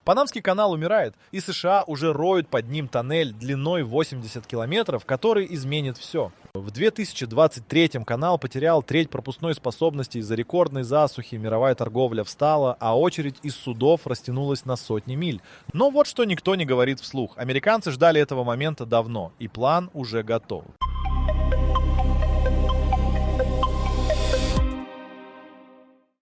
Панамский канал умирает, и США уже роют под ним тоннель длиной 80 километров, который изменит все. В 2023 канал потерял треть пропускной способности из-за рекордной засухи, мировая торговля встала, а очередь из судов растянулась на сотни миль. Но вот что никто не говорит вслух. Американцы ждали этого момента давно, и план уже готов.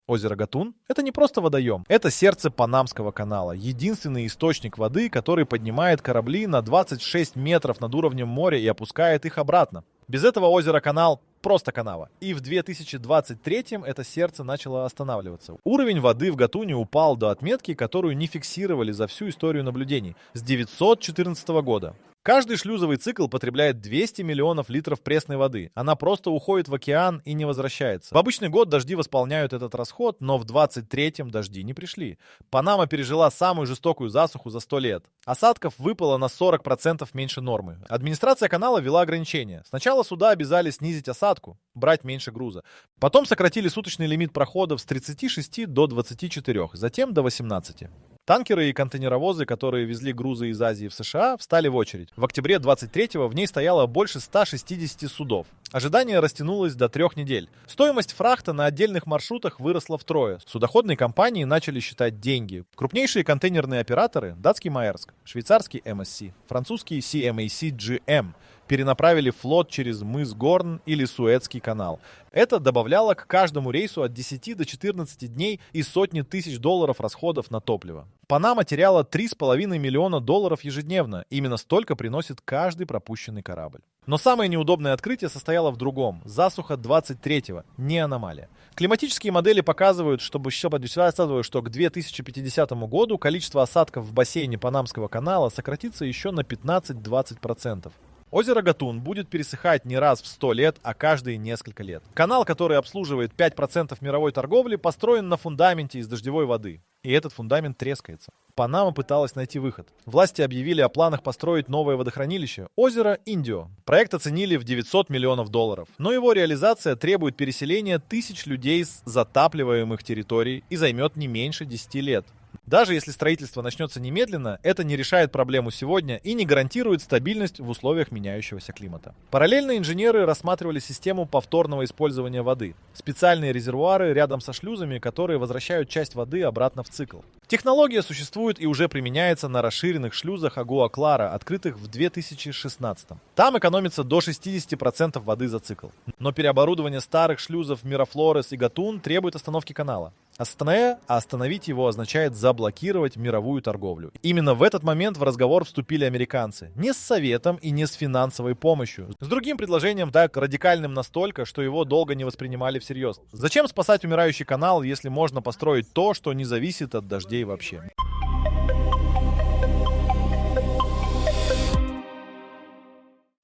Озеро Гатун – это не просто водоем, это сердце Панамского канала, единственный источник воды, который поднимает корабли на 26 метров над уровнем моря и опускает их обратно. Без этого озеро-канал просто канава. И в 2023-м это сердце начало останавливаться. Уровень воды в Гатуне упал до отметки, которую не фиксировали за всю историю наблюдений, с 914 года. Каждый шлюзовый цикл потребляет 200 миллионов литров пресной воды. Она просто уходит в океан и не возвращается. В обычный год дожди восполняют этот расход, но в 23-м дожди не пришли. Панама пережила самую жестокую засуху за 100 лет. Осадков выпало на 40% меньше нормы. Администрация канала ввела ограничения. Сначала суда обязали снизить осадку, брать меньше груза. Потом сократили суточный лимит проходов с 36 до 24, затем до 18. Танкеры и контейнеровозы, которые везли грузы из Азии в США, встали в очередь. В октябре 23-го в ней стояло больше 160 судов. Ожидание растянулось до 3 недель. Стоимость фрахта на отдельных маршрутах выросла втрое. Судоходные компании начали считать деньги. Крупнейшие контейнерные операторы – датский Маэрск, швейцарский MSC, французский CMAC GM – перенаправили флот через мыс Горн или Суэцкий канал. Это добавляло к каждому рейсу от 10 до 14 дней и сотни тысяч долларов расходов на топливо. Панама теряла $3,5 миллиона ежедневно. Именно столько приносит каждый пропущенный корабль. Но самое неудобное открытие состояло в другом. Засуха 23-го, не аномалия. Климатические модели показывают, что к 2050 году количество осадков в бассейне Панамского канала сократится еще на 15-20%. Озеро Гатун будет пересыхать не раз в 100 лет, а каждые несколько лет. Канал, который обслуживает 5% мировой торговли, построен на фундаменте из дождевой воды. И этот фундамент трескается. Панама пыталась найти выход. Власти объявили о планах построить новое водохранилище – озеро Индио. Проект оценили в $900 миллионов. Но его реализация требует переселения тысяч людей с затапливаемых территорий и займет не меньше 10 лет. Даже если строительство начнется немедленно, это не решает проблему сегодня и не гарантирует стабильность в условиях меняющегося климата. Параллельно инженеры рассматривали систему повторного использования воды. Специальные резервуары рядом со шлюзами, которые возвращают часть воды обратно в цикл. Технология существует и уже применяется на расширенных шлюзах Агуа-Клара, открытых в 2016. Там экономится до 60% воды за цикл. Но переоборудование старых шлюзов Мирафлорес и Гатун требует остановки канала. Остановить его означает заблокировать мировую торговлю. Именно в этот момент в разговор вступили американцы. Не с советом и не с финансовой помощью. С другим предложением, так радикальным настолько, что его долго не воспринимали всерьез. Зачем спасать умирающий канал, если можно построить то, что не зависит от дождей вообще?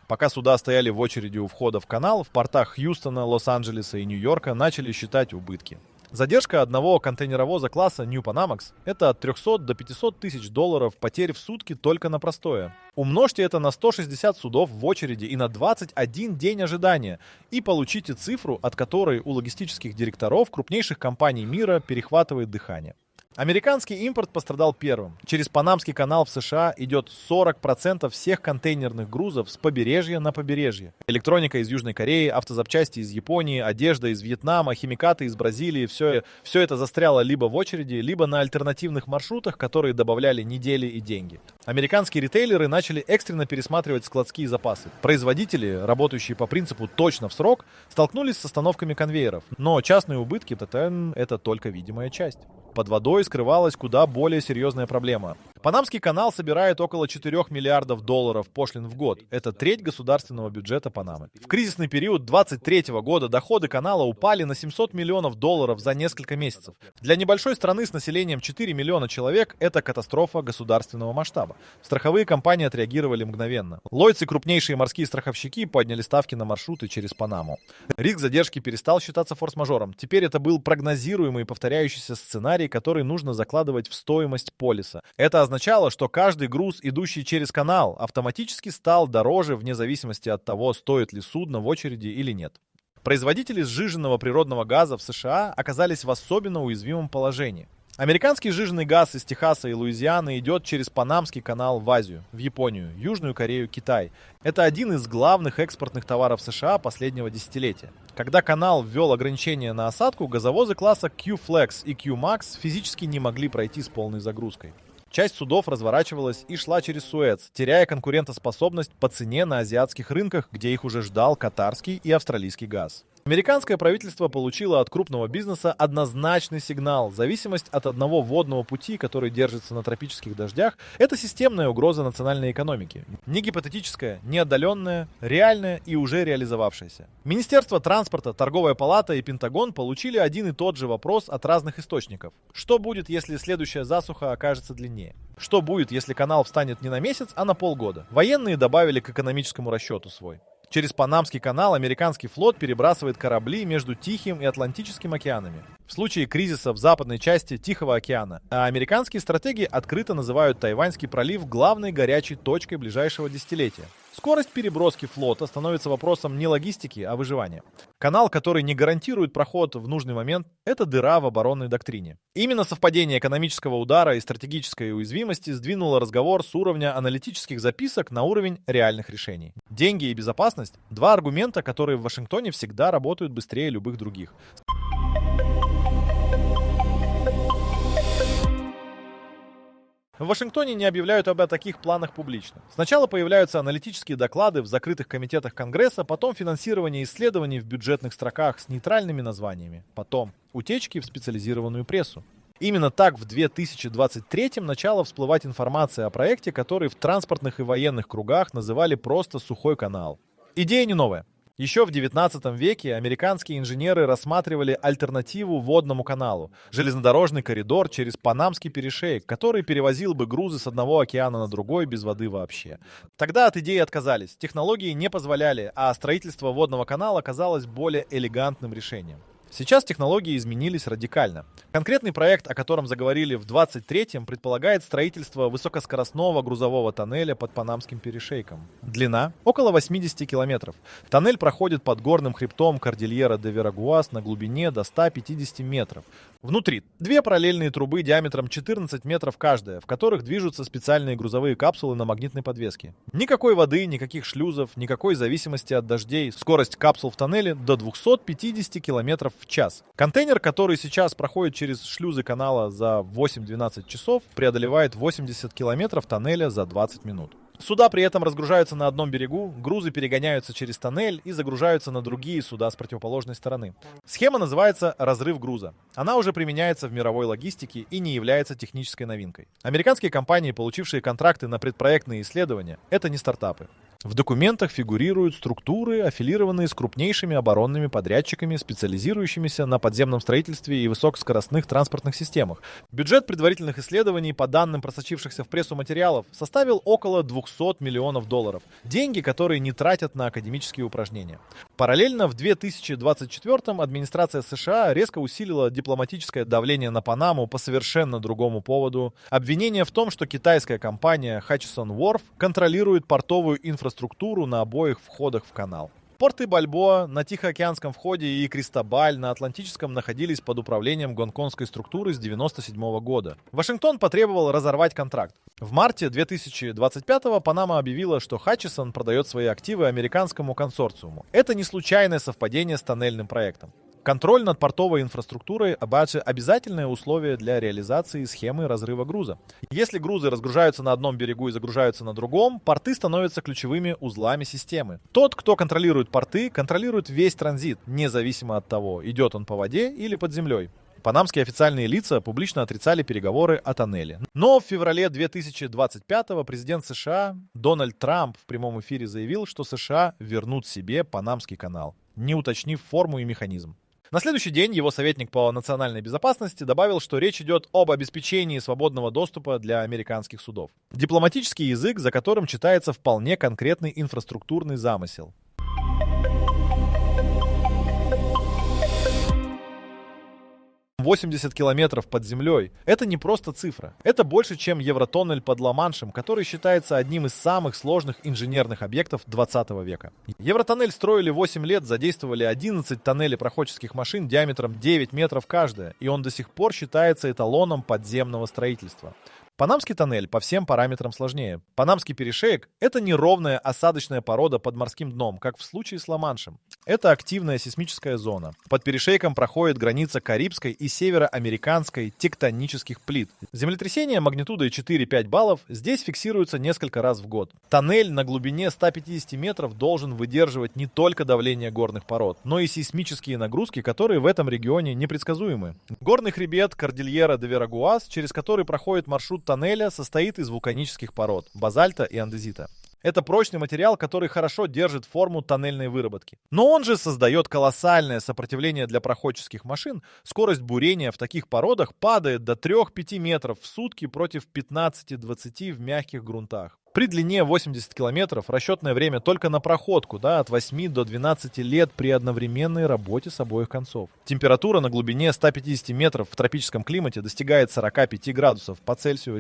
Пока суда стояли в очереди у входа в канал, в портах Хьюстона, Лос-Анджелеса и Нью-Йорка начали считать убытки. Задержка одного контейнеровоза класса New Panamax – это от 300 до 500 тысяч долларов потерь в сутки только на простое. Умножьте это на 160 судов в очереди и на 21 день ожидания, и получите цифру, от которой у логистических директоров крупнейших компаний мира перехватывает дыхание. Американский импорт пострадал первым. Через Панамский канал в США идет 40% всех контейнерных грузов с побережья на побережье. Электроника из Южной Кореи, автозапчасти из Японии, одежда из Вьетнама, химикаты из Бразилии. Все это застряло либо в очереди, либо на альтернативных маршрутах, которые добавляли недели и деньги. Американские ритейлеры начали экстренно пересматривать складские запасы. Производители, работающие по принципу «точно в срок», столкнулись с остановками конвейеров. Но частные убытки – это только видимая часть. Под водой скрывалась куда более серьезная проблема. Панамский канал собирает около $4 миллиардов пошлин в год. Это треть государственного бюджета Панамы. В кризисный период 2023 года доходы канала упали на $700 миллионов за несколько месяцев. Для небольшой страны с населением 4 миллиона человек это катастрофа государственного масштаба. Страховые компании отреагировали мгновенно. Lloyds и крупнейшие морские страховщики подняли ставки на маршруты через Панаму. Риск задержки перестал считаться форс-мажором. Теперь это был прогнозируемый и повторяющийся сценарий, который нужно закладывать в стоимость полиса. Это означало, что каждый груз, идущий через канал, автоматически стал дороже вне зависимости от того, стоит ли судно в очереди или нет. Производители сжиженного природного газа в США оказались в особенно уязвимом положении. Американский сжиженный газ из Техаса и Луизианы идет через Панамский канал в Азию, в Японию, Южную Корею, Китай. Это один из главных экспортных товаров США последнего десятилетия. Когда канал ввел ограничения на осадку, газовозы класса Q-Flex и Q-Max физически не могли пройти с полной загрузкой. Часть судов разворачивалась и шла через Суэц, теряя конкурентоспособность по цене на азиатских рынках, где их уже ждал катарский и австралийский газ. Американское правительство получило от крупного бизнеса однозначный сигнал. Зависимость от одного водного пути, который держится на тропических дождях, это системная угроза национальной экономики. Не гипотетическая, не отдаленная, реальная и уже реализовавшаяся. Министерство транспорта, Торговая палата и Пентагон получили один и тот же вопрос от разных источников. Что будет, если следующая засуха окажется длиннее? Что будет, если канал встанет не на месяц, а на полгода? Военные добавили к экономическому расчету свой. Через Панамский канал американский флот перебрасывает корабли между Тихим и Атлантическим океанами. В случае кризиса в западной части Тихого океана, а американские стратеги открыто называют Тайваньский пролив главной горячей точкой ближайшего десятилетия. Скорость переброски флота становится вопросом не логистики, а выживания. Канал, который не гарантирует проход в нужный момент, это дыра в оборонной доктрине. Именно совпадение экономического удара и стратегической уязвимости сдвинуло разговор с уровня аналитических записок на уровень реальных решений. Деньги и безопасность – два аргумента, которые в Вашингтоне всегда работают быстрее любых других. В Вашингтоне не объявляют об таких планах публично. Сначала появляются аналитические доклады в закрытых комитетах Конгресса, потом финансирование исследований в бюджетных строках с нейтральными названиями, потом утечки в специализированную прессу. Именно так в 2023-м начала всплывать информация о проекте, который в транспортных и военных кругах называли просто «сухой канал». Идея не новая. Еще в 19 веке американские инженеры рассматривали альтернативу водному каналу – железнодорожный коридор через Панамский перешеек, который перевозил бы грузы с одного океана на другой без воды вообще. Тогда от идеи отказались, технологии не позволяли, а строительство водного канала казалось более элегантным решением. Сейчас технологии изменились радикально. Конкретный проект, о котором заговорили в 23-м, предполагает строительство высокоскоростного грузового тоннеля под Панамским перешейком. Длина – около 80 километров. Тоннель проходит под горным хребтом Кордильера де Верагуас на глубине до 150 метров. Внутри две параллельные трубы диаметром 14 метров каждая, в которых движутся специальные грузовые капсулы на магнитной подвеске. Никакой воды, никаких шлюзов, никакой зависимости от дождей. Скорость капсул в тоннеле до 250 километров в час. Контейнер, который сейчас проходит через шлюзы канала за 8-12 часов, преодолевает 80 километров тоннеля за 20 минут. Суда при этом разгружаются на одном берегу, грузы перегоняются через тоннель и загружаются на другие суда с противоположной стороны. Схема называется «разрыв груза». Она уже применяется в мировой логистике и не является технической новинкой. Американские компании, получившие контракты на предпроектные исследования, это не стартапы. В документах фигурируют структуры, аффилированные с крупнейшими оборонными подрядчиками, специализирующимися на подземном строительстве и высокоскоростных транспортных системах. Бюджет предварительных исследований, по данным просочившихся в прессу материалов, составил около $200 миллионов. Деньги, которые не тратят на академические упражнения. Параллельно в 2024-м администрация США резко усилила дипломатическое давление на Панаму по совершенно другому поводу. Обвинение в том, что китайская компания Hutchison Wharf контролирует портовую инфраструктуру на обоих входах в канал. Порты Бальбоа на Тихоокеанском входе и Кристобаль на Атлантическом находились под управлением гонконгской структуры с 1997 года. Вашингтон потребовал разорвать контракт. В марте 2025-го Панама объявила, что Hutchison продает свои активы американскому консорциуму. Это не случайное совпадение с тоннельным проектом. Контроль над портовой инфраструктурой – обязательное условие для реализации схемы разрыва груза. Если грузы разгружаются на одном берегу и загружаются на другом, порты становятся ключевыми узлами системы. Тот, кто контролирует порты, контролирует весь транзит, независимо от того, идет он по воде или под землей. Панамские официальные лица публично отрицали переговоры о тоннеле. Но в феврале 2025-го президент США Дональд Трамп в прямом эфире заявил, что США вернут себе Панамский канал, не уточнив форму и механизм. На следующий день его советник по национальной безопасности добавил, что речь идет об обеспечении свободного доступа для американских судов. Дипломатический язык, за которым читается вполне конкретный инфраструктурный замысел. 80 километров под землей – это не просто цифра. Это больше, чем Евротоннель под Ла-Маншем, который считается одним из самых сложных инженерных объектов 20 века. Евротоннель строили 8 лет, задействовали 11 тоннелепроходческих машин диаметром 9 метров каждая, и он до сих пор считается эталоном подземного строительства. Панамский тоннель по всем параметрам сложнее. Панамский перешеек – это неровная осадочная порода под морским дном, как в случае с Ла-Маншем. Это активная сейсмическая зона. Под перешейком проходит граница Карибской и североамериканской тектонических плит. Землетрясения магнитудой 4-5 баллов здесь фиксируются несколько раз в год. Тоннель на глубине 150 метров должен выдерживать не только давление горных пород, но и сейсмические нагрузки, которые в этом регионе непредсказуемы. Горный хребет Кордильера де Верагуас, через который проходит маршрут тоннеля, состоит из вулканических пород – базальта и андезита. Это прочный материал, который хорошо держит форму тоннельной выработки. Но он же создает колоссальное сопротивление для проходческих машин. Скорость бурения в таких породах падает до 3-5 метров в сутки против 15-20 в мягких грунтах. При длине 80 километров расчетное время только на проходку, от 8 до 12 лет при одновременной работе с обоих концов. Температура на глубине 150 метров в тропическом климате достигает 45 градусов по Цельсию.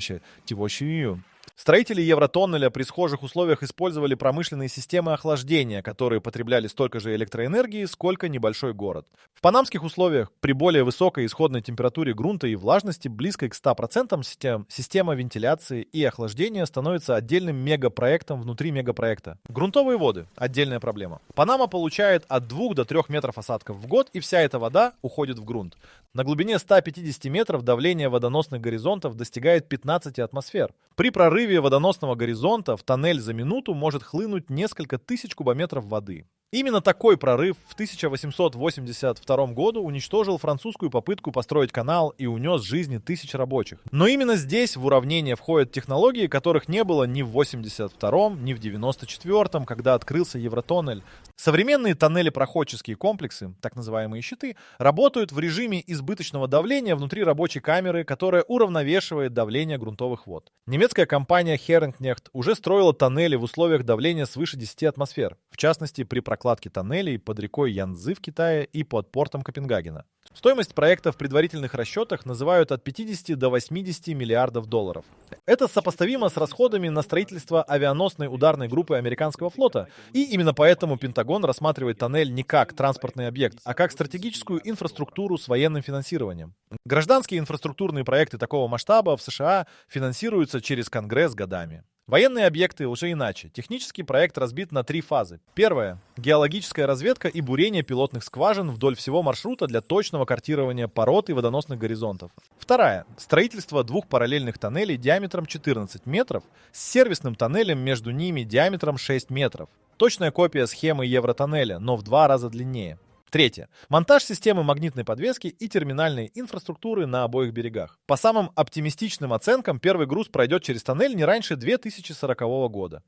Строители Евротоннеля при схожих условиях использовали промышленные системы охлаждения, которые потребляли столько же электроэнергии, сколько небольшой город. В панамских условиях при более высокой исходной температуре грунта и влажности, близкой к 100%, система вентиляции и охлаждения становится отдельным мегапроектом внутри мегапроекта. Грунтовые воды – отдельная проблема. Панама получает от 2 до 3 метров осадков в год, и вся эта вода уходит в грунт. На глубине 150 метров давление водоносных горизонтов достигает 15 атмосфер. При прорыве водоносного горизонта в тоннель за минуту может хлынуть несколько тысяч кубометров воды. Именно такой прорыв в 1882 году уничтожил французскую попытку построить канал и унес жизни тысяч рабочих. Но именно здесь в уравнение входят технологии, которых не было ни в 82-м, ни в 94-м, когда открылся Евротоннель. Современные тоннелепроходческие комплексы, так называемые щиты, работают в режиме избыточного давления внутри рабочей камеры, которая уравновешивает давление грунтовых вод. Немецкая компания Herrenknecht уже строила тоннели в условиях давления свыше 10 атмосфер, в частности при прокладке тоннелей под рекой Янцзы в Китае и под портом Копенгагена. Стоимость проекта в предварительных расчетах называют от 50 до 80 миллиардов долларов. Это сопоставимо с расходами на строительство авианосной ударной группы американского флота, и именно поэтому Пентагон рассматривает тоннель не как транспортный объект, а как стратегическую инфраструктуру с военным финансированием. Гражданские инфраструктурные проекты такого масштаба в США финансируются через Конгресс годами. Военные объекты уже иначе. Технический проект разбит на 3 фазы. Первая – геологическая разведка и бурение пилотных скважин вдоль всего маршрута для точного картирования пород и водоносных горизонтов. Вторая – строительство 2 параллельных тоннелей диаметром 14 метров с сервисным тоннелем между ними диаметром 6 метров. Точная копия схемы Евротоннеля, но в 2 раза длиннее. Третье. Монтаж системы магнитной подвески и терминальной инфраструктуры на обоих берегах. По самым оптимистичным оценкам, первый груз пройдет через тоннель не раньше 2040 года.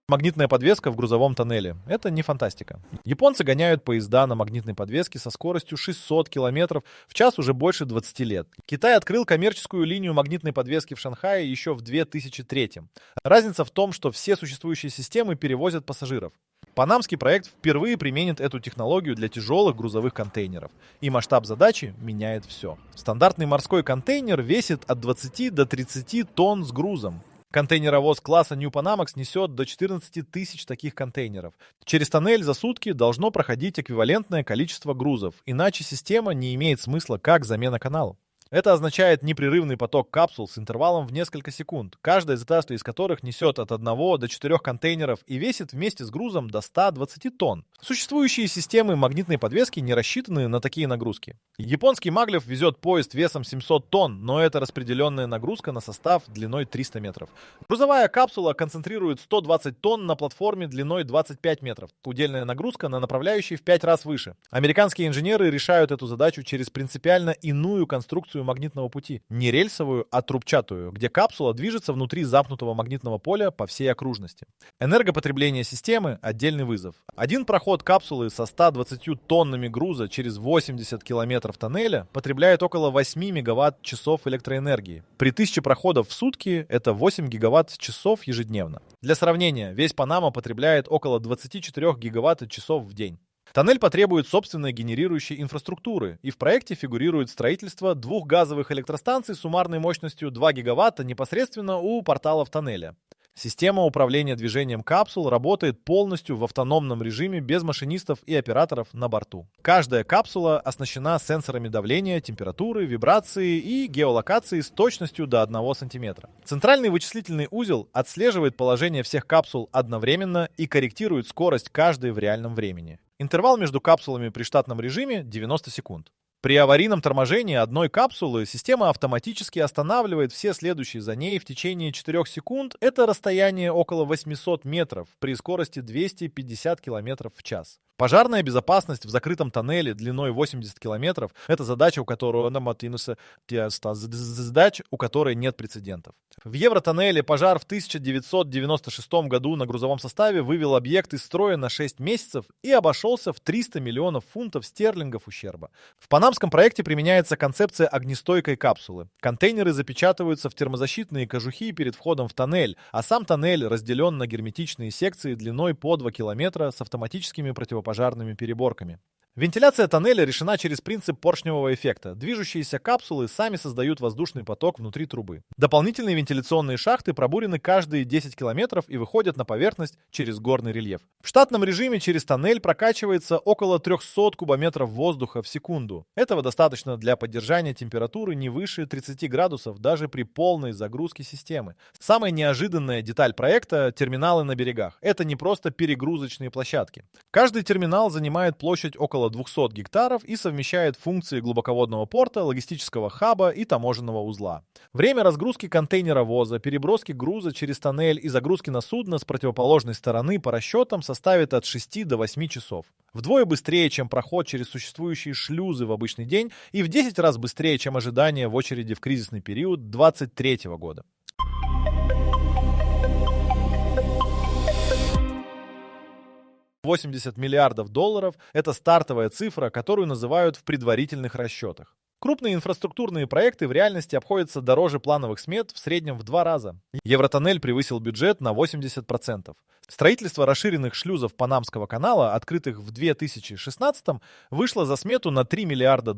Магнитная подвеска в грузовом тоннеле. Это не фантастика. Японцы гоняют поезда на магнитной подвеске со скоростью 600 км в час уже больше 20 лет. Китай открыл коммерческую линию магнитной подвески в Шанхае еще в 2003. Разница в том, что все существующие системы перевозят пассажиров. Панамский проект впервые применит эту технологию для тяжелых грузовых контейнеров. И масштаб задачи меняет все. Стандартный морской контейнер весит от 20 до 30 тонн с грузом. Контейнеровоз класса New Panamax несет до 14 тысяч таких контейнеров. Через тоннель за сутки должно проходить эквивалентное количество грузов, иначе система не имеет смысла как замена канала. Это означает непрерывный поток капсул с интервалом в несколько секунд, каждая из которых несет от 1 до 4 контейнеров и весит вместе с грузом до 120 тонн. Существующие системы магнитной подвески не рассчитаны на такие нагрузки. Японский Маглев везет поезд весом 700 тонн, но это распределенная нагрузка на состав длиной 300 метров. Грузовая капсула концентрирует 120 тонн на платформе длиной 25 метров. Удельная нагрузка на направляющей в 5 раз выше. Американские инженеры решают эту задачу через принципиально иную конструкцию версию магнитного пути. Не рельсовую, а трубчатую, где капсула движется внутри замкнутого магнитного поля по всей окружности. Энергопотребление системы – отдельный вызов. Один проход капсулы со 120 тоннами груза через 80 километров тоннеля потребляет около 8 мегаватт-часов электроэнергии. При 1000 проходов в сутки это 8 гигаватт-часов ежедневно. Для сравнения, весь Панама потребляет около 24 гигаватт-часов в день. Тоннель потребует собственной генерирующей инфраструктуры, и в проекте фигурирует строительство 2 газовых электростанций суммарной мощностью 2 гигаватта непосредственно у порталов тоннеля. Система управления движением капсул работает полностью в автономном режиме без машинистов и операторов на борту. Каждая капсула оснащена сенсорами давления, температуры, вибрации и геолокации с точностью до 1 см. Центральный вычислительный узел отслеживает положение всех капсул одновременно и корректирует скорость каждой в реальном времени. Интервал между капсулами при штатном режиме 90 секунд. При аварийном торможении одной капсулы система автоматически останавливает все следующие за ней в течение 4 секунд. Это расстояние около 800 метров при скорости 250 км в час. Пожарная безопасность в закрытом тоннеле длиной 80 километров – это задача, у которой нет прецедентов. В Евротоннеле пожар в 1996 году на грузовом составе вывел объект из строя на 6 месяцев и обошелся в 300 миллионов фунтов стерлингов ущерба. В панамском проекте применяется концепция огнестойкой капсулы. Контейнеры запечатываются в термозащитные кожухи перед входом в тоннель, а сам тоннель разделен на герметичные секции длиной по 2 километра с автоматическими противопожарными переборками. Вентиляция тоннеля решена через принцип поршневого эффекта. Движущиеся капсулы сами создают воздушный поток внутри трубы. Дополнительные вентиляционные шахты пробурены каждые 10 километров и выходят на поверхность через горный рельеф. В штатном режиме через тоннель прокачивается около 300 кубометров воздуха в секунду. Этого достаточно для поддержания температуры не выше 30 градусов даже при полной загрузке системы. Самая неожиданная деталь проекта – терминалы на берегах. Это не просто перегрузочные площадки. Каждый терминал занимает площадь около 200 гектаров и совмещает функции глубоководного порта, логистического хаба и таможенного узла. Время разгрузки контейнеровоза, переброски груза через тоннель и загрузки на судно с противоположной стороны по расчетам составит от 6 до 8 часов. Вдвое быстрее, чем проход через существующие шлюзы в обычный день, и в 10 раз быстрее, чем ожидание в очереди в кризисный период 2023 года. $80 миллиардов – это стартовая цифра, которую называют в предварительных расчетах. Крупные инфраструктурные проекты в реальности обходятся дороже плановых смет в среднем в 2 раза. Евротоннель превысил бюджет на 80%. Строительство расширенных шлюзов Панамского канала, открытых в 2016-м, вышло за смету на $3 миллиарда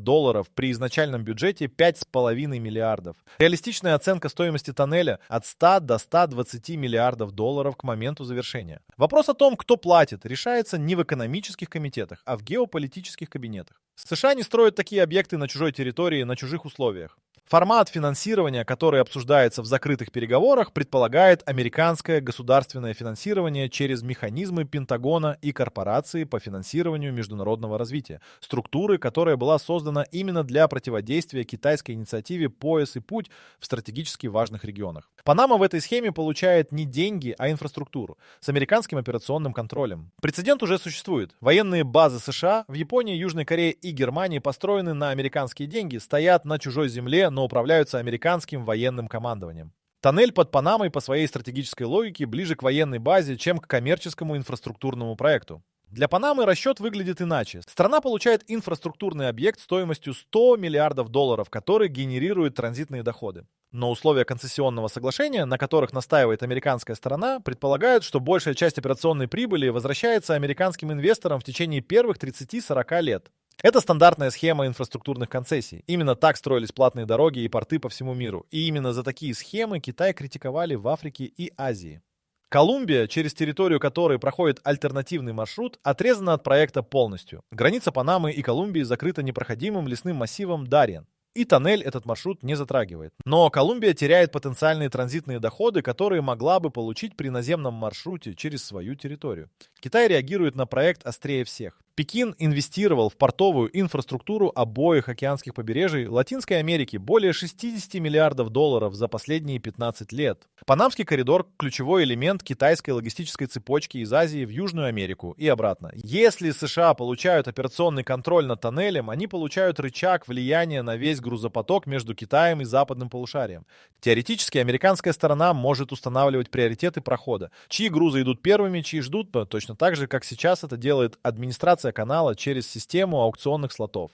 при изначальном бюджете 5,5 миллиардов. Реалистичная оценка стоимости тоннеля от 100 до 120 миллиардов долларов к моменту завершения. Вопрос о том, кто платит, решается не в экономических комитетах, а в геополитических кабинетах. США не строят такие объекты на чужой территории, на чужих условиях. Формат финансирования, который обсуждается в закрытых переговорах, предполагает американское государственное финансирование через механизмы Пентагона и корпорации по финансированию международного развития, структуры, которая была создана именно для противодействия китайской инициативе «Пояс и путь» в стратегически важных регионах. Панама в этой схеме получает не деньги, а инфраструктуру с американским операционным контролем. Прецедент уже существует. Военные базы США в Японии, Южной Корее и Германии построены на американские деньги, стоят на чужой земле, но управляются американским военным командованием. Тоннель под Панамой по своей стратегической логике ближе к военной базе, чем к коммерческому инфраструктурному проекту. Для Панамы расчет выглядит иначе. Страна получает инфраструктурный объект стоимостью $100 миллиардов, который генерирует транзитные доходы. Но условия концессионного соглашения, на которых настаивает американская сторона, предполагают, что большая часть операционной прибыли возвращается американским инвесторам в течение первых 30-40 лет. Это стандартная схема инфраструктурных концессий. Именно так строились платные дороги и порты по всему миру. И именно за такие схемы Китай критиковали в Африке и Азии. Колумбия, через территорию которой проходит альтернативный маршрут, отрезана от проекта полностью. Граница Панамы и Колумбии закрыта непроходимым лесным массивом Дарьен. И тоннель этот маршрут не затрагивает. Но Колумбия теряет потенциальные транзитные доходы, которые могла бы получить при наземном маршруте через свою территорию. Китай реагирует на проект острее всех. Пекин инвестировал в портовую инфраструктуру обоих океанских побережий Латинской Америки более 60 миллиардов долларов за последние 15 лет. Панамский коридор – ключевой элемент китайской логистической цепочки из Азии в Южную Америку и обратно. Если США получают операционный контроль над тоннелем, они получают рычаг влияния на весь грузопоток между Китаем и западным полушарием. Теоретически, американская сторона может устанавливать приоритеты прохода. Чьи грузы идут первыми, чьи ждут, точно так же, как сейчас это делает администрация канала через систему аукционных слотов.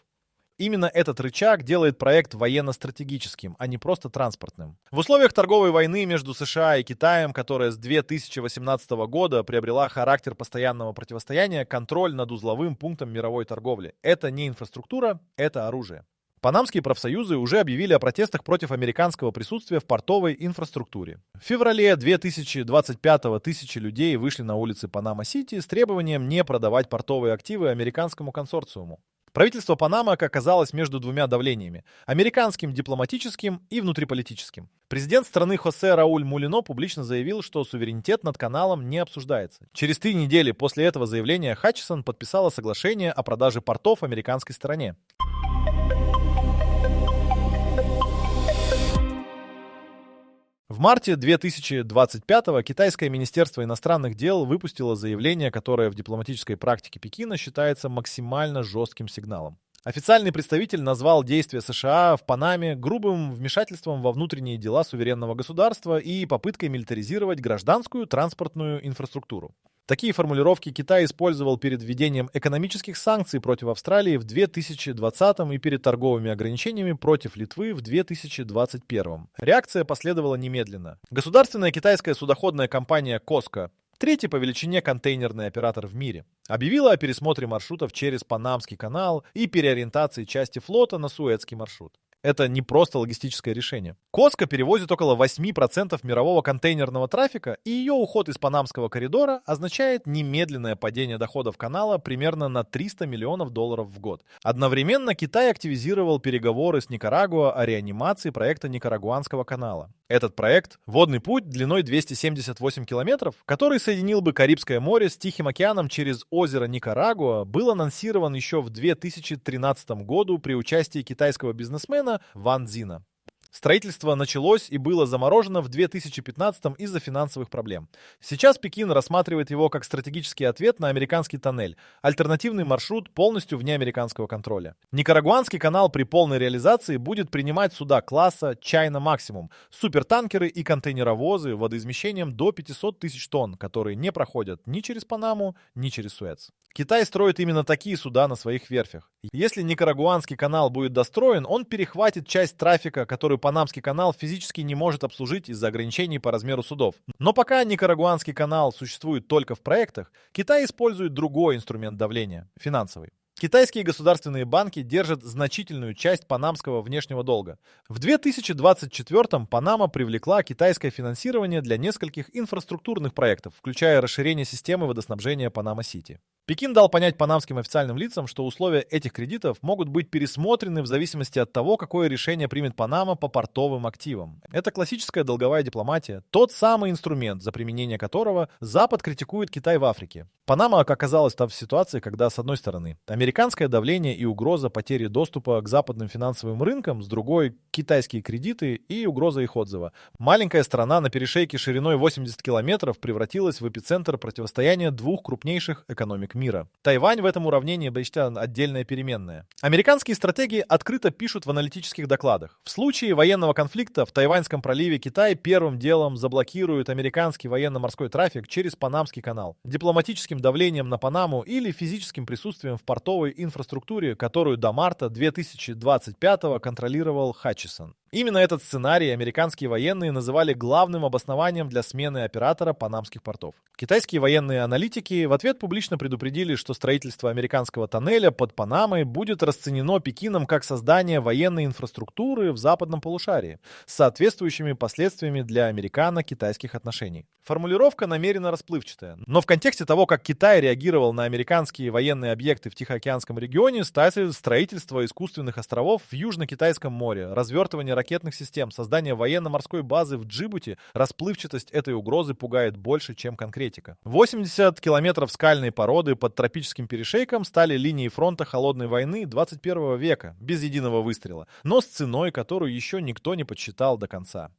Именно этот рычаг делает проект военно-стратегическим, а не просто транспортным. В условиях торговой войны между США и Китаем, которая с 2018 года приобрела характер постоянного противостояния, контроль над узловым пунктом мировой торговли. Это не инфраструктура, это оружие. Панамские профсоюзы уже объявили о протестах против американского присутствия в портовой инфраструктуре. В феврале 2025-го тысячи людей вышли на улицы Панама-Сити с требованием не продавать портовые активы американскому консорциуму. Правительство Панамы оказалось между двумя давлениями – американским дипломатическим и внутриполитическим. Президент страны Хосе Рауль Мулино публично заявил, что суверенитет над каналом не обсуждается. Через 3 недели после этого заявления Хатчисон подписала соглашение о продаже портов американской стороне. В марте 2025-го китайское министерство иностранных дел выпустило заявление, которое в дипломатической практике Пекина считается максимально жестким сигналом. Официальный представитель назвал действия США в Панаме грубым вмешательством во внутренние дела суверенного государства и попыткой милитаризировать гражданскую транспортную инфраструктуру. Такие формулировки Китай использовал перед введением экономических санкций против Австралии в 2020 и перед торговыми ограничениями против Литвы в 2021. Реакция последовала немедленно. Государственная китайская судоходная компания COSCO, третий по величине контейнерный оператор в мире, объявила о пересмотре маршрутов через Панамский канал и переориентации части флота на Суэцкий маршрут. Это не просто логистическое решение. COSCO перевозит около 8% мирового контейнерного трафика, и ее уход из Панамского коридора означает немедленное падение доходов канала примерно на $300 миллионов в год. Одновременно Китай активизировал переговоры с Никарагуа о реанимации проекта Никарагуанского канала. Этот проект – водный путь длиной 278 километров, который соединил бы Карибское море с Тихим океаном через озеро Никарагуа, был анонсирован еще в 2013 году при участии китайского бизнесмена Ван Цзина. Строительство началось и было заморожено в 2015 из-за финансовых проблем. Сейчас Пекин рассматривает его как стратегический ответ на американский тоннель, альтернативный маршрут полностью вне американского контроля. Никарагуанский канал при полной реализации будет принимать суда класса China Maximum, супертанкеры и контейнеровозы водоизмещением до 500 тысяч тонн, которые не проходят ни через Панаму, ни через Суэц. Китай строит именно такие суда на своих верфях. Если Никарагуанский канал будет достроен, он перехватит часть трафика, который Панамский канал физически не может обслужить из-за ограничений по размеру судов. Но пока Никарагуанский канал существует только в проектах, Китай использует другой инструмент давления – финансовый. Китайские государственные банки держат значительную часть панамского внешнего долга. В 2024-м Панама привлекла китайское финансирование для нескольких инфраструктурных проектов, включая расширение системы водоснабжения Панама-Сити. Пекин дал понять панамским официальным лицам, что условия этих кредитов могут быть пересмотрены в зависимости от того, какое решение примет Панама по портовым активам. Это классическая долговая дипломатия, тот самый инструмент, за применение которого Запад критикует Китай в Африке. Панама оказалась в ситуации, когда, с одной стороны, американское давление и угроза потери доступа к западным финансовым рынкам, с другой – китайские кредиты и угроза их отзыва. Маленькая страна на перешейке шириной 80 километров превратилась в эпицентр противостояния двух крупнейших экономик мира. Тайвань в этом уравнении почти отдельная переменная. Американские стратеги открыто пишут в аналитических докладах. В случае военного конфликта в Тайваньском проливе Китай первым делом заблокирует американский военно-морской трафик через Панамский канал, дипломатическим давлением на Панаму или физическим присутствием в портовой инфраструктуре, которую до марта 2025-го контролировал Хатчисон. Именно этот сценарий американские военные называли главным обоснованием для смены оператора панамских портов. Китайские военные аналитики в ответ публично предупредили, что строительство американского тоннеля под Панамой будет расценено Пекином как создание военной инфраструктуры в западном полушарии с соответствующими последствиями для американо-китайских отношений. Формулировка намеренно расплывчатая, но в контексте того, как Китай реагировал на американские военные объекты в Тихоокеанском регионе, строительство искусственных островов в Южно-Китайском море, развертывание ракетных систем, создание военно-морской базы в Джибути, расплывчатость этой угрозы пугает больше, чем конкретика. 80 километров скальной породы под тропическим перешейком стали линией фронта холодной войны 21 века, без единого выстрела, но с ценой, которую еще никто не подсчитал до конца.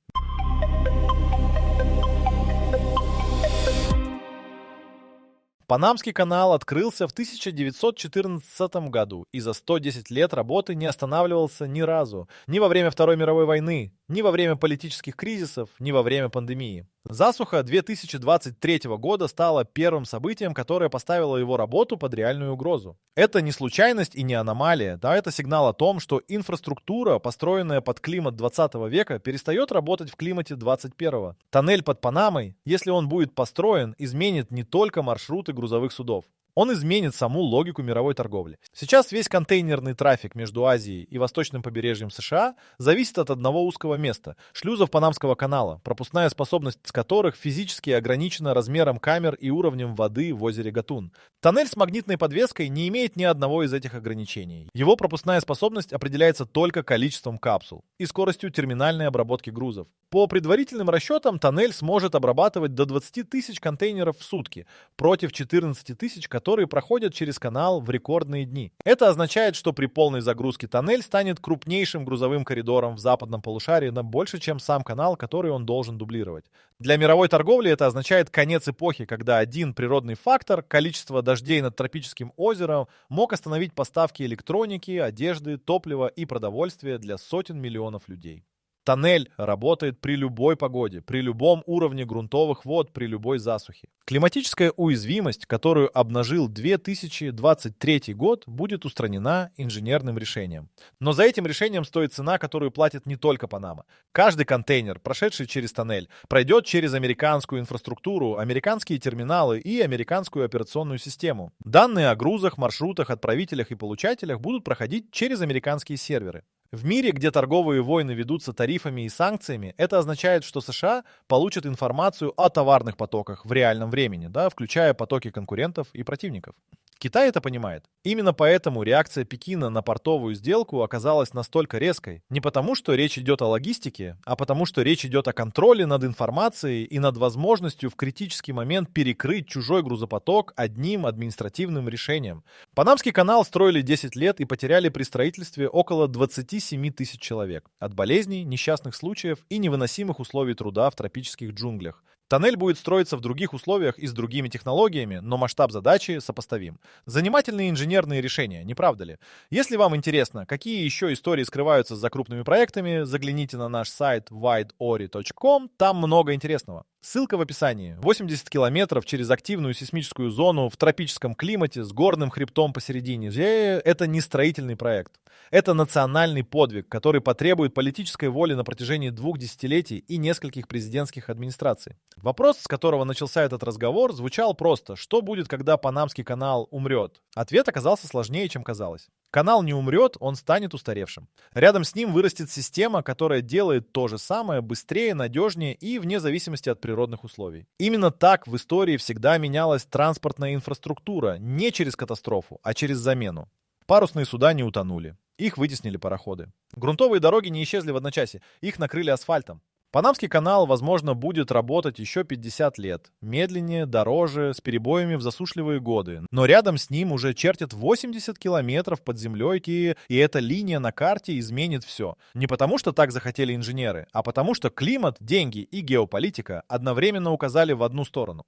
Панамский канал открылся в 1914 году и за 110 лет работы не останавливался ни разу. Ни во время Второй мировой войны, ни во время политических кризисов, ни во время пандемии. Засуха 2023 года стала первым событием, которое поставило его работу под реальную угрозу. Это не случайность и не аномалия, да, это сигнал о том, что инфраструктура, построенная под климат 20 века, перестает работать в климате 21. Тоннель под Панамой, если он будет построен, изменит не только маршруты грузовых судов. Он изменит саму логику мировой торговли. Сейчас весь контейнерный трафик между Азией и восточным побережьем США зависит от одного узкого места – шлюзов Панамского канала, пропускная способность которых физически ограничена размером камер и уровнем воды в озере Гатун. Тоннель с магнитной подвеской не имеет ни одного из этих ограничений. Его пропускная способность определяется только количеством капсул и скоростью терминальной обработки грузов. По предварительным расчетам, тоннель сможет обрабатывать до 20 тысяч контейнеров в сутки против 14 тысяч, которые проходят через канал в рекордные дни. Это означает, что при полной загрузке тоннель станет крупнейшим грузовым коридором в западном полушарии на больше, чем сам канал, который он должен дублировать. Для мировой торговли это означает конец эпохи, когда один природный фактор, количество дождей над тропическим озером, мог остановить поставки электроники, одежды, топлива и продовольствия для сотен миллионов людей. Тоннель работает при любой погоде, при любом уровне грунтовых вод, при любой засухе. Климатическая уязвимость, которую обнажил 2023 год, будет устранена инженерным решением. Но за этим решением стоит цена, которую платит не только Панама. Каждый контейнер, прошедший через тоннель, пройдет через американскую инфраструктуру, американские терминалы и американскую операционную систему. Данные о грузах, маршрутах, отправителях и получателях будут проходить через американские серверы. В мире, где торговые войны ведутся тарифами и санкциями, это означает, что США получат информацию о товарных потоках в реальном времени, да, включая потоки конкурентов и противников. Китай это понимает. Именно поэтому реакция Пекина на портовую сделку оказалась настолько резкой. Не потому, что речь идет о логистике, а потому, что речь идет о контроле над информацией и над возможностью в критический момент перекрыть чужой грузопоток одним административным решением. Панамский канал строили 10 лет и потеряли при строительстве около 27 тысяч человек от болезней, несчастных случаев и невыносимых условий труда в тропических джунглях. Тоннель будет строиться в других условиях и с другими технологиями, но масштаб задачи сопоставим. Занимательные инженерные решения, не правда ли? Если вам интересно, какие еще истории скрываются за крупными проектами, загляните на наш сайт wideori.com, там много интересного. Ссылка в описании. 80 километров через активную сейсмическую зону в тропическом климате с горным хребтом посередине. Это не строительный проект. Это национальный подвиг, который потребует политической воли на протяжении 2 десятилетий и нескольких президентских администраций. Вопрос, с которого начался этот разговор, звучал просто: что будет, когда Панамский канал умрет? Ответ оказался сложнее, чем казалось. Канал не умрет, он станет устаревшим. Рядом с ним вырастет система, которая делает то же самое быстрее, надежнее и вне зависимости от природных условий. Именно так в истории всегда менялась транспортная инфраструктура, не через катастрофу, а через замену. Парусные суда не утонули. Их вытеснили пароходы. Грунтовые дороги не исчезли в одночасье, их накрыли асфальтом. Панамский канал, возможно, будет работать еще 50 лет. Медленнее, дороже, с перебоями в засушливые годы. Но рядом с ним уже чертят 80 километров под землей, и эта линия на карте изменит все. Не потому, что так захотели инженеры, а потому, что климат, деньги и геополитика одновременно указали в одну сторону.